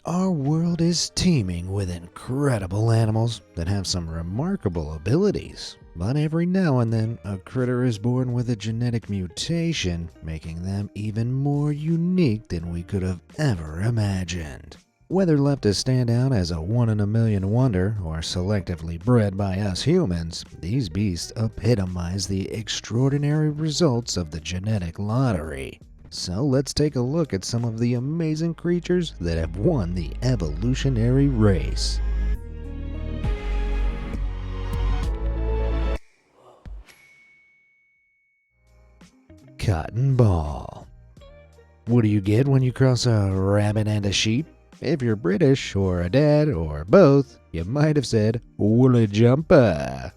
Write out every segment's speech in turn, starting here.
Our world is teeming with incredible animals that have some remarkable abilities. But every now and then, a critter is born with a genetic mutation, making them even more unique than we could have ever imagined. Whether left to stand out as a one-in-a-million wonder or selectively bred by us humans, these beasts epitomize the extraordinary results of the genetic lottery. So let's take a look at some of the amazing creatures that have won the evolutionary race. Cotton ball. What do you get when you cross a rabbit and a sheep? If you're British or a dad or both, you might have said woolly jumper.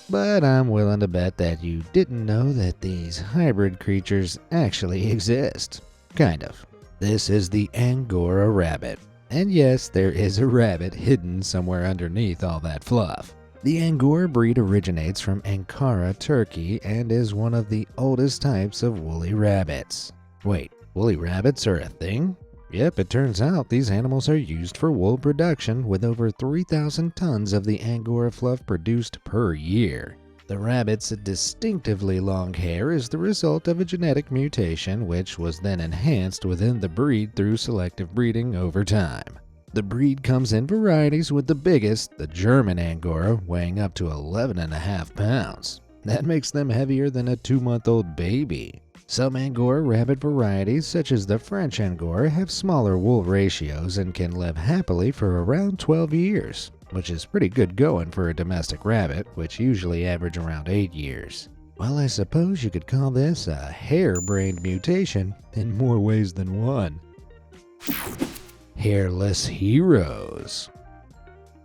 But I'm willing to bet that you didn't know that these hybrid creatures actually exist. Kind of. This is the Angora rabbit. And yes, there is a rabbit hidden somewhere underneath all that fluff. The Angora breed originates from Ankara, Turkey, and is one of the oldest types of woolly rabbits. Wait, woolly rabbits are a thing? Yep, it turns out these animals are used for wool production, with over 3,000 tons of the Angora fluff produced per year. The rabbit's distinctively long hair is the result of a genetic mutation which was then enhanced within the breed through selective breeding over time. The breed comes in varieties, with the biggest, the German Angora, weighing up to 11.5 pounds. That makes them heavier than a 2-month-old baby. Some Angora rabbit varieties, such as the French Angora, have smaller wool ratios and can live happily for around 12 years, which is pretty good going for a domestic rabbit, which usually average around 8 years. Well, I suppose you could call this a harebrained mutation in more ways than one. Hairless heroes.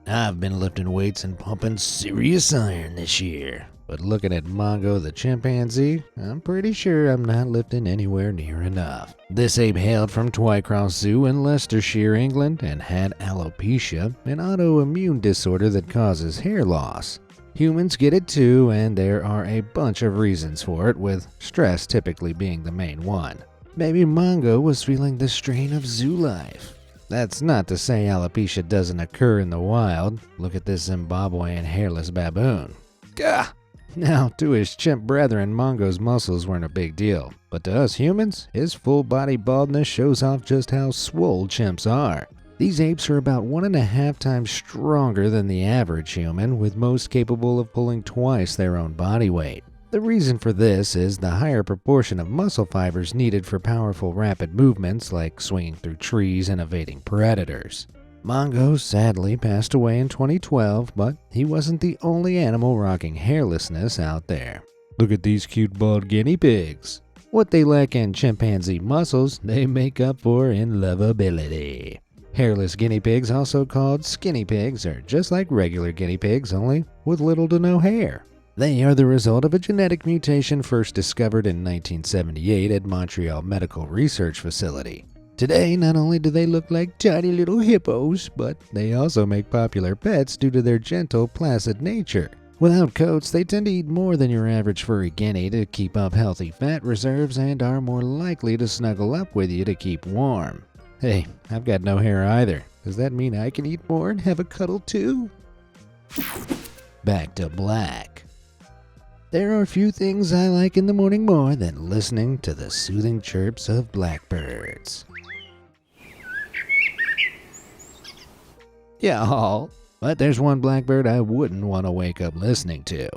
I've been lifting weights and pumping serious iron this year. But looking at Mongo the chimpanzee, I'm pretty sure I'm not lifting anywhere near enough. This ape hailed from Twycross Zoo in Leicestershire, England, and had alopecia, an autoimmune disorder that causes hair loss. Humans get it too, and there are a bunch of reasons for it, with stress typically being the main one. Maybe Mongo was feeling the strain of zoo life. That's not to say alopecia doesn't occur in the wild. Look at this Zimbabwean hairless baboon. Gah! Now, to his chimp brethren, Mongo's muscles weren't a big deal, but to us humans, his full-body baldness shows off just how swole chimps are. These apes are about 1.5 times stronger than the average human, with most capable of pulling twice their own body weight. The reason for this is the higher proportion of muscle fibers needed for powerful rapid movements like swinging through trees and evading predators. Mongo sadly passed away in 2012, but he wasn't the only animal rocking hairlessness out there. Look at these cute bald guinea pigs. What they lack in chimpanzee muscles, they make up for in lovability. Hairless guinea pigs, also called skinny pigs, are just like regular guinea pigs, only with little to no hair. They are the result of a genetic mutation first discovered in 1978 at Montreal Medical Research Facility. Today, not only do they look like tiny little hippos, but they also make popular pets due to their gentle, placid nature. Without coats, they tend to eat more than your average furry guinea to keep up healthy fat reserves and are more likely to snuggle up with you to keep warm. Hey, I've got no hair either. Does that mean I can eat more and have a cuddle too? Back to black. There are few things I like in the morning more than listening to the soothing chirps of blackbirds. Yeah, but there's one blackbird I wouldn't want to wake up listening to.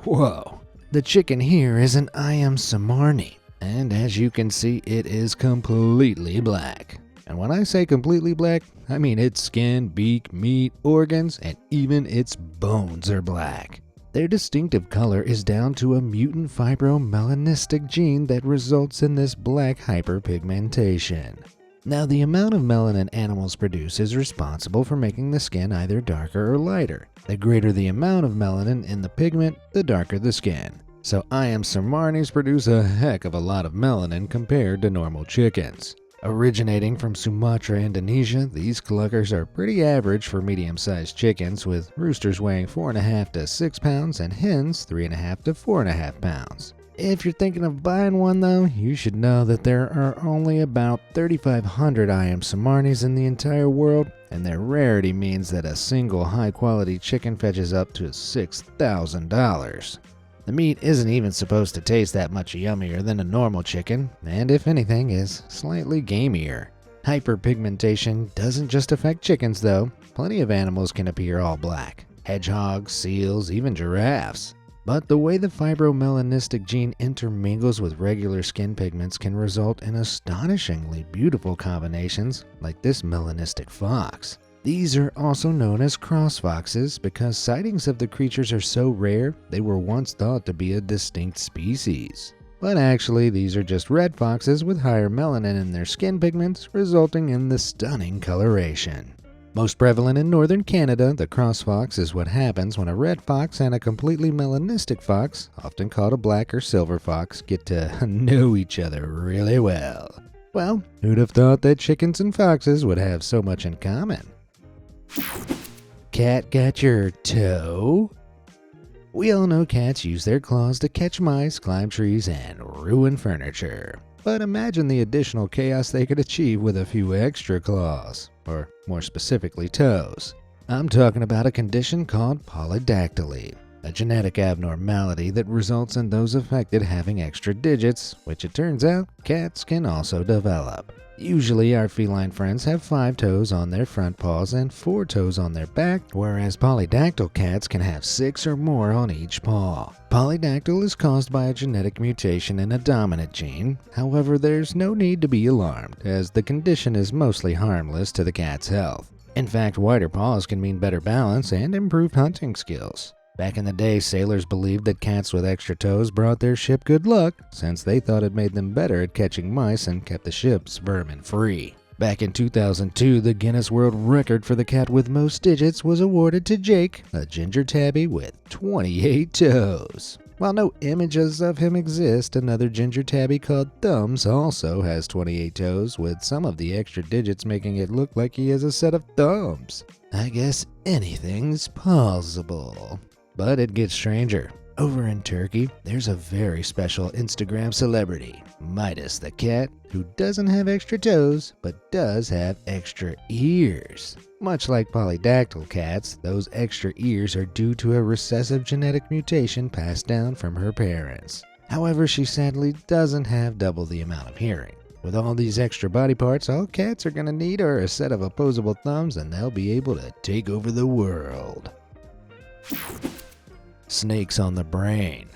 Whoa, the chicken here is an Iam Samarni, and as you can see, it is completely black. And when I say completely black, I mean its skin, beak, meat, organs, and even its bones are black. Their distinctive color is down to a mutant fibromelanistic gene that results in this black hyperpigmentation. Now, the amount of melanin animals produce is responsible for making the skin either darker or lighter. The greater the amount of melanin in the pigment, the darker the skin. So Iam Samarnis produce a heck of a lot of melanin compared to normal chickens. Originating from Sumatra, Indonesia, these cluckers are pretty average for medium-sized chickens, with roosters weighing 4.5 to 6 pounds and hens 3.5 to 4.5 pounds. If you're thinking of buying one though, you should know that there are only about 3,500 IM Samarnis in the entire world, and their rarity means that a single high-quality chicken fetches up to $6,000. The meat isn't even supposed to taste that much yummier than a normal chicken, and if anything is slightly gamier. Hyperpigmentation doesn't just affect chickens though. Plenty of animals can appear all black. Hedgehogs, seals, even giraffes. But the way the fibromelanistic gene intermingles with regular skin pigments can result in astonishingly beautiful combinations, like this melanistic fox. These are also known as cross foxes because sightings of the creatures are so rare they were once thought to be a distinct species. But actually, these are just red foxes with higher melanin in their skin pigments, resulting in the stunning coloration. Most prevalent in northern Canada, the cross fox is what happens when a red fox and a completely melanistic fox, often called a black or silver fox, get to know each other really well. Well, who'd have thought that chickens and foxes would have so much in common? Cat got your toe? We all know cats use their claws to catch mice, climb trees, and ruin furniture. But imagine the additional chaos they could achieve with a few extra claws, or more specifically toes. I'm talking about a condition called polydactyly, a genetic abnormality that results in those affected having extra digits, which it turns out cats can also develop. Usually our feline friends have 5 toes on their front paws and 4 toes on their back, whereas polydactyl cats can have 6 or more on each paw. Polydactyl is caused by a genetic mutation in a dominant gene. However, there's no need to be alarmed, as the condition is mostly harmless to the cat's health. In fact, wider paws can mean better balance and improved hunting skills. Back in the day, sailors believed that cats with extra toes brought their ship good luck, since they thought it made them better at catching mice and kept the ships vermin-free. Back in 2002, the Guinness World Record for the cat with most digits was awarded to Jake, a ginger tabby with 28 toes. While no images of him exist, another ginger tabby called Thumbs also has 28 toes, with some of the extra digits making it look like he has a set of thumbs. I guess anything's possible. But it gets stranger. Over in Turkey, there's a very special Instagram celebrity, Midas the cat, who doesn't have extra toes, but does have extra ears. Much like polydactyl cats, those extra ears are due to a recessive genetic mutation passed down from her parents. However, she sadly doesn't have double the amount of hearing. With all these extra body parts, all cats are gonna need are a set of opposable thumbs and they'll be able to take over the world. Snakes on the brain.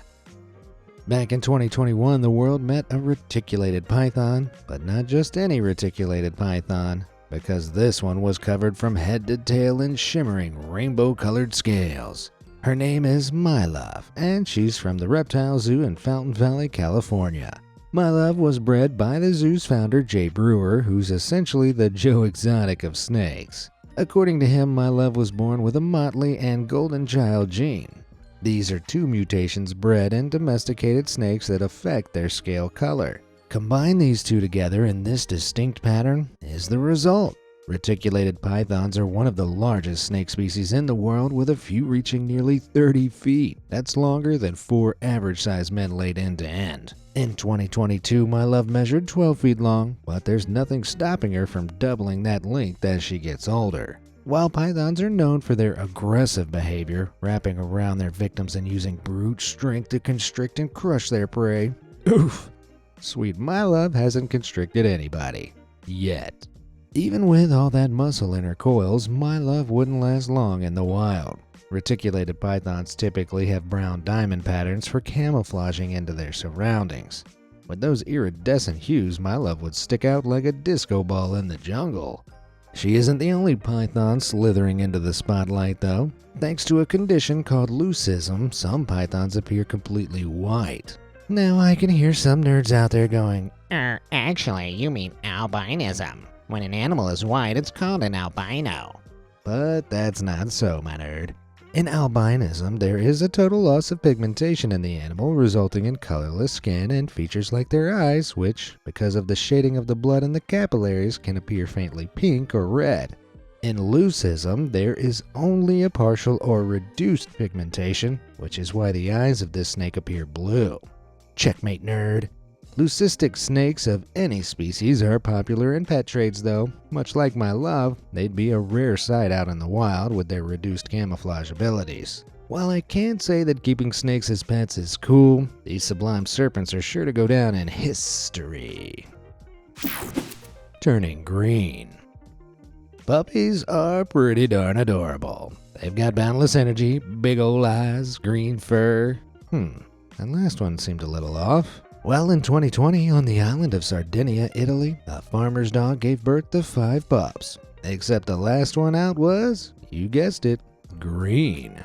Back in 2021, the world met a reticulated python, but not just any reticulated python, because this one was covered from head to tail in shimmering rainbow-colored scales. Her name is My Love, and she's from the Reptile Zoo in Fountain Valley, California. My Love was bred by the zoo's founder, Jay Brewer, who's essentially the Joe Exotic of snakes. According to him, My Love was born with a motley and golden child gene. These are 2 mutations bred in domesticated snakes that affect their scale color. Combine these 2 together and this distinct pattern is the result. Reticulated pythons are one of the largest snake species in the world, with a few reaching nearly 30 feet. That's longer than 4 average-sized men laid end to end. In 2022, My Love measured 12 feet long, but there's nothing stopping her from doubling that length as she gets older. While pythons are known for their aggressive behavior, wrapping around their victims and using brute strength to constrict and crush their prey, oof, sweet My Love hasn't constricted anybody. Yet. Even with all that muscle in her coils, My Love wouldn't last long in the wild. Reticulated pythons typically have brown diamond patterns for camouflaging into their surroundings. With those iridescent hues, My Love would stick out like a disco ball in the jungle. She isn't the only python slithering into the spotlight, though. Thanks to a condition called leucism, some pythons appear completely white. Now I can hear some nerds out there going, Actually, you mean albinism. When an animal is white, it's called an albino. but that's not so, my nerd. In albinism, there is a total loss of pigmentation in the animal, resulting in colorless skin and features like their eyes, which, because of the shading of the blood in the capillaries, can appear faintly pink or red. In leucism, there is only a partial or reduced pigmentation, which is why the eyes of this snake appear blue. Checkmate, nerd. Leucistic snakes of any species are popular in pet trades though. Much like my love, they'd be a rare sight out in the wild with their reduced camouflage abilities. While I can't say that keeping snakes as pets is cool, these sublime serpents are sure to go down in history. Turning green. Puppies are pretty darn adorable. They've got boundless energy, big ol' eyes, green fur. That last one seemed a little off. Well, in 2020, on the island of Sardinia, Italy, a farmer's dog gave birth to 5 pups. Except the last one out was, you guessed it, green.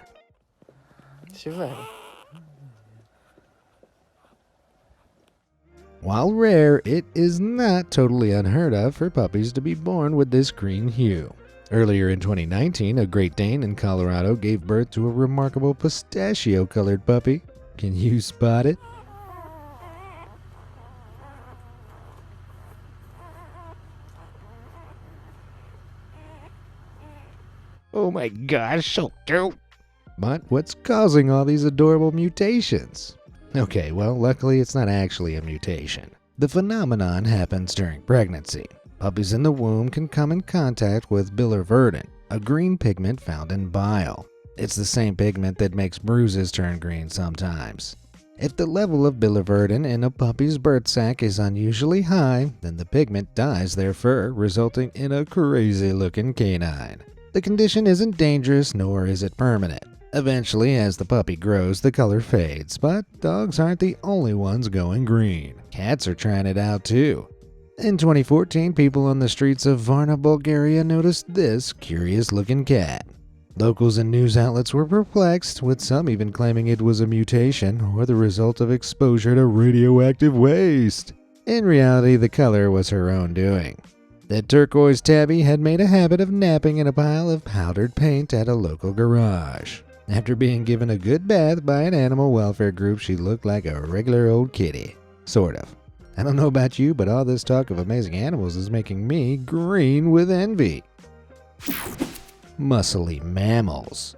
While rare, it is not totally unheard of for puppies to be born with this green hue. Earlier in 2019, a Great Dane in Colorado gave birth to a remarkable pistachio-colored puppy. Can you spot it? Oh my gosh, so cute. But what's causing all these adorable mutations? Okay, well, luckily it's not actually a mutation. The phenomenon happens during pregnancy. Puppies in the womb can come in contact with biliverdin, a green pigment found in bile. It's the same pigment that makes bruises turn green sometimes. If the level of biliverdin in a puppy's birth sac is unusually high, then the pigment dyes their fur, resulting in a crazy-looking canine. The condition isn't dangerous, nor is it permanent. Eventually, as the puppy grows, the color fades, but dogs aren't the only ones going green. Cats are trying it out too. In 2014, people on the streets of Varna, Bulgaria noticed this curious-looking cat. Locals and news outlets were perplexed, with some even claiming it was a mutation or the result of exposure to radioactive waste. In reality, the color was her own doing. The turquoise tabby had made a habit of napping in a pile of powdered paint at a local garage. After being given a good bath by an animal welfare group, she looked like a regular old kitty. Sort of. I don't know about you, but all this talk of amazing animals is making me green with envy. Muscly mammals.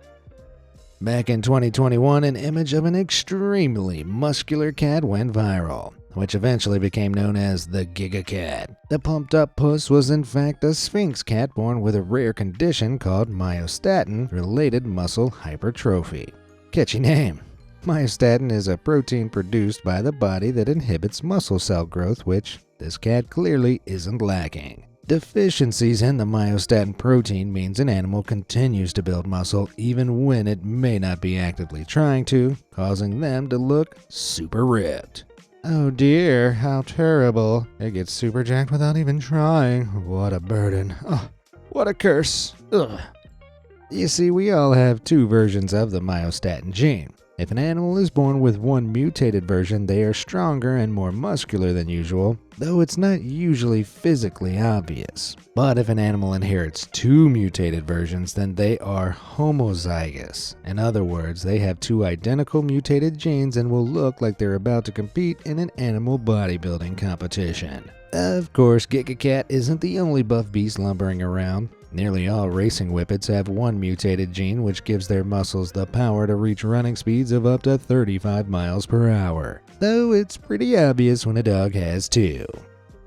Back in 2021, an image of an extremely muscular cat went viral, which eventually became known as the Giga Cat. The pumped-up puss was in fact a Sphinx cat born with a rare condition called myostatin-related muscle hypertrophy. Catchy name. Myostatin is a protein produced by the body that inhibits muscle cell growth, which this cat clearly isn't lacking. Deficiencies in the myostatin protein means an animal continues to build muscle even when it may not be actively trying to, causing them to look super ripped. Oh dear, how terrible. It gets super jacked without even trying. What a burden. Oh, what a curse. Ugh. You see, we all have 2 versions of the myostatin gene. If an animal is born with one mutated version, they are stronger and more muscular than usual, though it's not usually physically obvious. But if an animal inherits 2 mutated versions, then they are homozygous. In other words, they have 2 identical mutated genes and will look like they're about to compete in an animal bodybuilding competition. Of course, Giga Cat isn't the only buff beast lumbering around. Nearly all racing whippets have one mutated gene which gives their muscles the power to reach running speeds of up to 35 miles per hour. Though it's pretty obvious when a dog has 2.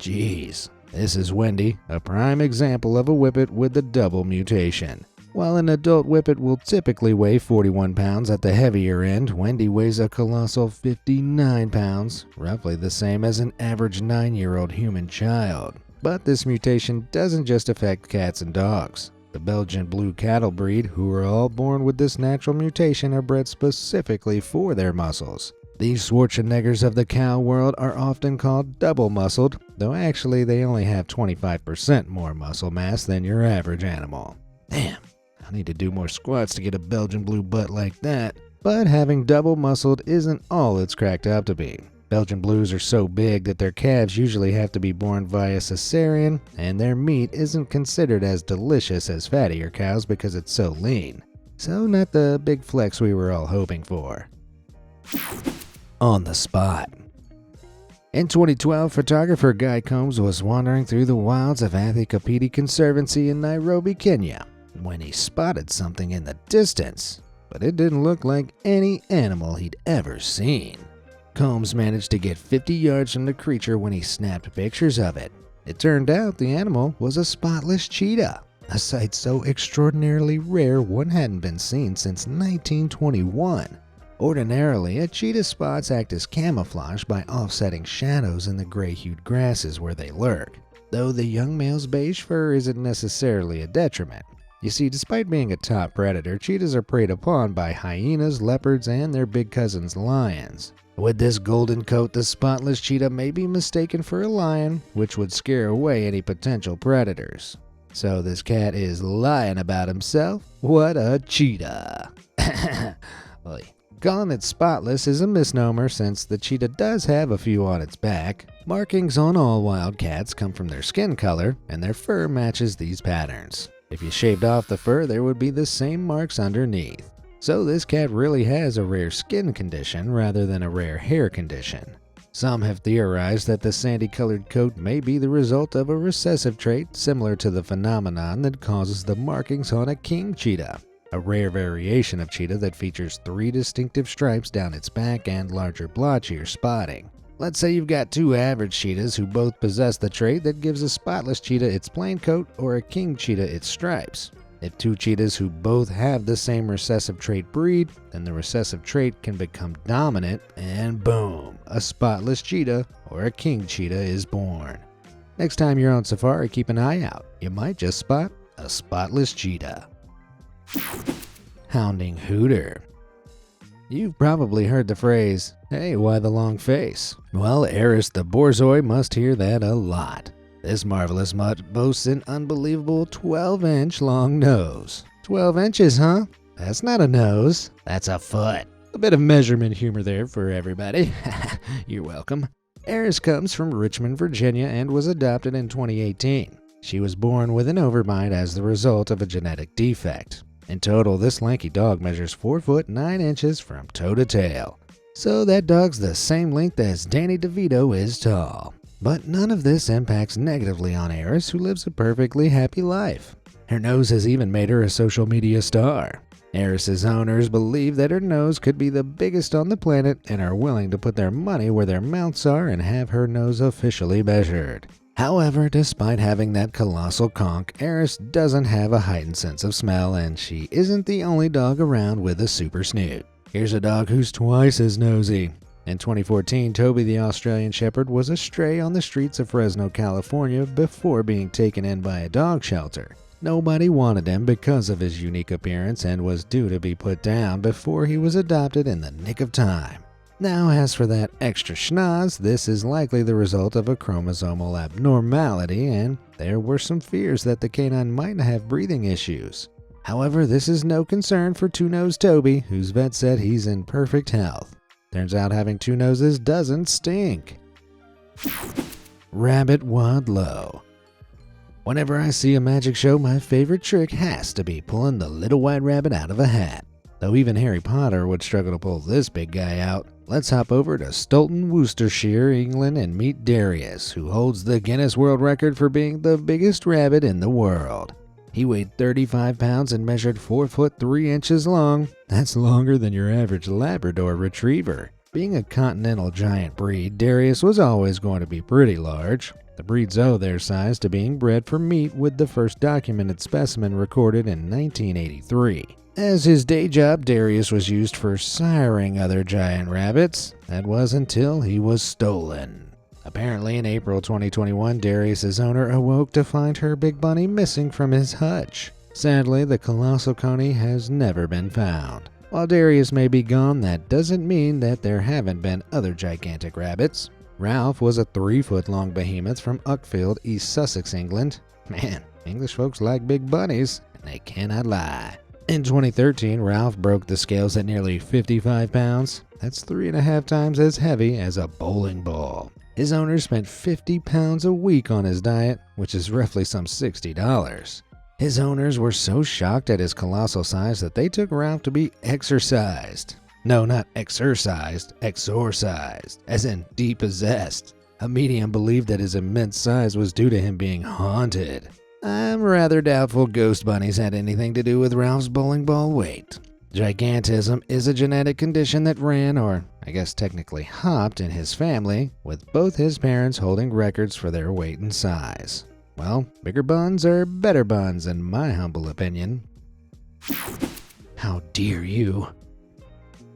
Jeez, this is Wendy, a prime example of a whippet with the double mutation. While an adult whippet will typically weigh 41 pounds at the heavier end, Wendy weighs a colossal 59 pounds, roughly the same as an average 9-year-old human child. But this mutation doesn't just affect cats and dogs. The Belgian blue cattle breed, who are all born with this natural mutation, are bred specifically for their muscles. These Schwarzeneggers of the cow world are often called double-muscled, though actually they only have 25% more muscle mass than your average animal. Damn, I need to do more squats to get a Belgian blue butt like that. But having double-muscled isn't all it's cracked up to be. Belgian blues are so big that their calves usually have to be born via cesarean, and their meat isn't considered as delicious as fattier cows because it's so lean. So not the big flex we were all hoping for. On the spot. In 2012, photographer Guy Combs was wandering through the wilds of Athi Kapiti Conservancy in Nairobi, Kenya, when he spotted something in the distance, but it didn't look like any animal he'd ever seen. Combs managed to get 50 yards from the creature when he snapped pictures of it. It turned out the animal was a spotless cheetah, a sight so extraordinarily rare one hadn't been seen since 1921. Ordinarily, a cheetah's spots act as camouflage by offsetting shadows in the gray-hued grasses where they lurk, though the young male's beige fur isn't necessarily a detriment. You see, despite being a top predator, cheetahs are preyed upon by hyenas, leopards, and their big cousins, lions. With this golden coat, the spotless cheetah may be mistaken for a lion, which would scare away any potential predators. So this cat is lying about himself? What a cheetah! Oy. Calling it spotless is a misnomer since the cheetah does have a few on its back. Markings on all wild cats come from their skin color, and their fur matches these patterns. If you shaved off the fur, there would be the same marks underneath. So this cat really has a rare skin condition rather than a rare hair condition. Some have theorized that the sandy-colored coat may be the result of a recessive trait similar to the phenomenon that causes the markings on a king cheetah, a rare variation of cheetah that features 3 distinctive stripes down its back and larger blotchier spotting. Let's say you've got 2 average cheetahs who both possess the trait that gives a spotless cheetah its plain coat or a king cheetah its stripes. If 2 cheetahs who both have the same recessive trait breed, then the recessive trait can become dominant and boom, a spotless cheetah or a king cheetah is born. Next time you're on safari, keep an eye out. You might just spot a spotless cheetah. Hounding hooter. You've probably heard the phrase, "Hey, why the long face?" Well, Eris the borzoi must hear that a lot. This marvelous mutt boasts an unbelievable 12-inch long nose. 12 inches, huh? That's not a nose, that's a foot. A bit of measurement humor there for everybody. You're welcome. Eris comes from Richmond, Virginia, and was adopted in 2018. She was born with an overbite as the result of a genetic defect. In total, this lanky dog measures 4 foot 9 inches from toe to tail. So that dog's the same length as Danny DeVito is tall. But none of this impacts negatively on Eris, who lives a perfectly happy life. Her nose has even made her a social media star. Eris's owners believe that her nose could be the biggest on the planet and are willing to put their money where their mouths are and have her nose officially measured. However, despite having that colossal conch, Eris doesn't have a heightened sense of smell, and she isn't the only dog around with a super snoot. Here's a dog who's twice as nosy. In 2014, Toby the Australian Shepherd was a stray on the streets of Fresno, California before being taken in by a dog shelter. Nobody wanted him because of his unique appearance and was due to be put down before he was adopted in the nick of time. Now, as for that extra schnoz, this is likely the result of a chromosomal abnormality, and there were some fears that the canine might have breathing issues. However, this is no concern for Two-Nose Toby, whose vet said he's in perfect health. Turns out having 2 noses doesn't stink. Rabbit Wadlow. Whenever I see a magic show, my favorite trick has to be pulling the little white rabbit out of a hat. Though even Harry Potter would struggle to pull this big guy out. Let's hop over to Stolton, Worcestershire, England and meet Darius, who holds the Guinness World Record for being the biggest rabbit in the world. He weighed 35 pounds and measured 4 foot 3 inches long. That's longer than your average Labrador retriever. Being a continental giant breed, Darius was always going to be pretty large. The breeds owe their size to being bred for meat, with the first documented specimen recorded in 1983. As his day job, Darius was used for siring other giant rabbits. That was until he was stolen. Apparently, in April 2021, Darius's owner awoke to find her big bunny missing from his hutch. Sadly, the colossal coney has never been found. While Darius may be gone, that doesn't mean that there haven't been other gigantic rabbits. Ralph was a 3-foot-long behemoth from Uckfield, East Sussex, England. Man, English folks like big bunnies, and they cannot lie. In 2013, Ralph broke the scales at nearly 55 pounds. That's 3.5 times as heavy as a bowling ball. His owner spent 50 pounds a week on his diet, which is roughly some $60. His owners were so shocked at his colossal size that they took Ralph to be exorcised. No, not exorcised, exorcised, as in depossessed. A medium believed that his immense size was due to him being haunted. I'm rather doubtful ghost bunnies had anything to do with Ralph's bowling ball weight. Gigantism is a genetic condition that ran, or I guess technically hopped in his family, with both his parents holding records for their weight and size. Well, bigger buns are better buns in my humble opinion. How dare you?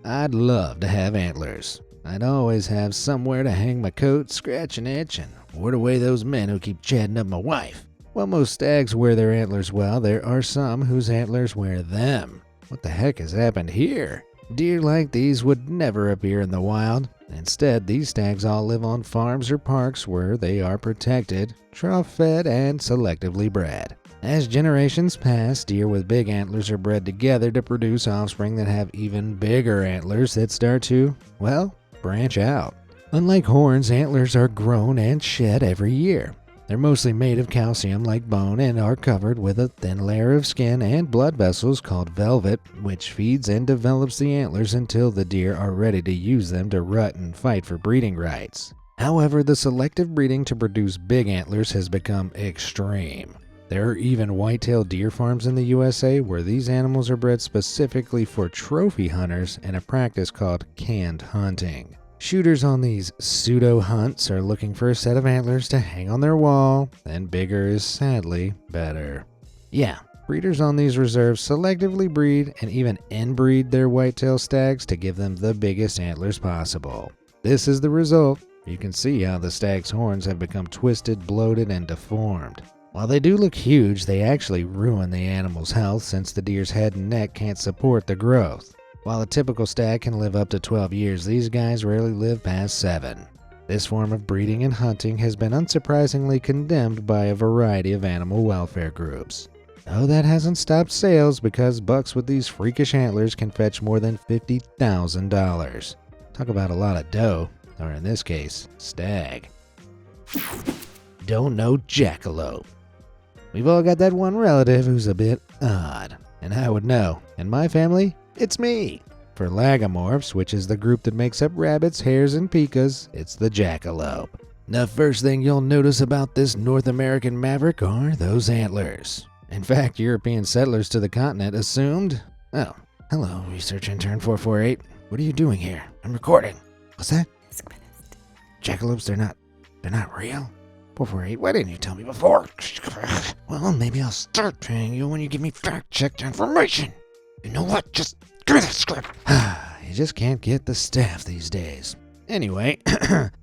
I'd love to have antlers. I'd always have somewhere to hang my coat, scratch an itch, and ward away those men who keep chatting up my wife. While most stags wear their antlers well, there are some whose antlers wear them. What the heck has happened here? Deer like these would never appear in the wild. Instead, these stags all live on farms or parks where they are protected, trough-fed, and selectively bred. As generations pass, deer with big antlers are bred together to produce offspring that have even bigger antlers that start to, well, branch out. Unlike horns, antlers are grown and shed every year. They're mostly made of calcium-like bone and are covered with a thin layer of skin and blood vessels called velvet, which feeds and develops the antlers until the deer are ready to use them to rut and fight for breeding rights. However, the selective breeding to produce big antlers has become extreme. There are even white-tailed deer farms in the USA where these animals are bred specifically for trophy hunters in a practice called canned hunting. Shooters on these pseudo-hunts are looking for a set of antlers to hang on their wall, and bigger is sadly better. Yeah, breeders on these reserves selectively breed and even inbreed their whitetail stags to give them the biggest antlers possible. This is the result. You can see how the stag's horns have become twisted, bloated, and deformed. While they do look huge, they actually ruin the animal's health since the deer's head and neck can't support the growth. While a typical stag can live up to 12 years, these guys rarely live past 7. This form of breeding and hunting has been unsurprisingly condemned by a variety of animal welfare groups. Though that hasn't stopped sales because bucks with these freakish antlers can fetch more than $50,000. Talk about a lot of dough, or in this case, stag. Don't know jackalope. We've all got that one relative who's a bit odd, and I would know. In my family, it's me. For lagomorphs, which is the group that makes up rabbits, hares, and pikas, it's the jackalope. The first thing you'll notice about this North American maverick are those antlers. In fact, European settlers to the continent assumed... Oh, hello, research intern 448. What are you doing here? I'm recording. What's that? Jackalopes, they're not real? 448, why didn't you tell me before? Well, maybe I'll start paying you when you give me fact-checked information. You know what? Just give me the script. You just can't get the staff these days. Anyway,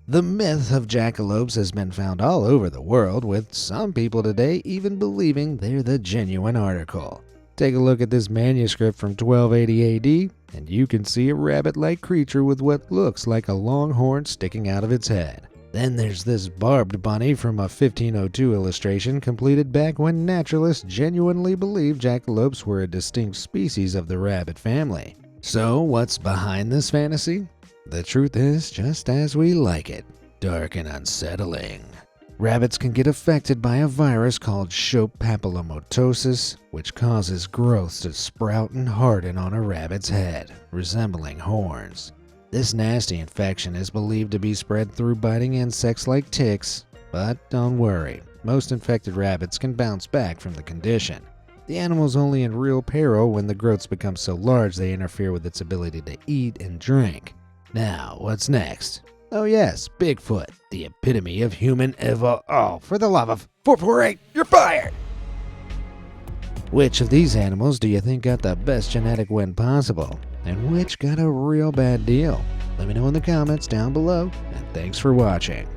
the myth of jackalopes has been found all over the world, with some people today even believing they're the genuine article. Take a look at this manuscript from 1280 AD, and you can see a rabbit-like creature with what looks like a long horn sticking out of its head. Then there's this barbed bunny from a 1502 illustration completed back when naturalists genuinely believed jackalopes were a distinct species of the rabbit family. So what's behind this fantasy? The truth is just as we like it, dark and unsettling. Rabbits can get affected by a virus called Shope papillomatosis, which causes growths to sprout and harden on a rabbit's head, resembling horns. This nasty infection is believed to be spread through biting insects like ticks, but don't worry, most infected rabbits can bounce back from the condition. The animal's only in real peril when the growths become so large they interfere with its ability to eat and drink. Now, what's next? Oh yes, Bigfoot, the epitome of human Oh, for the love of 448, you're fired! Which of these animals do you think got the best genetic win possible? And which got a real bad deal? Let me know in the comments down below, and thanks for watching.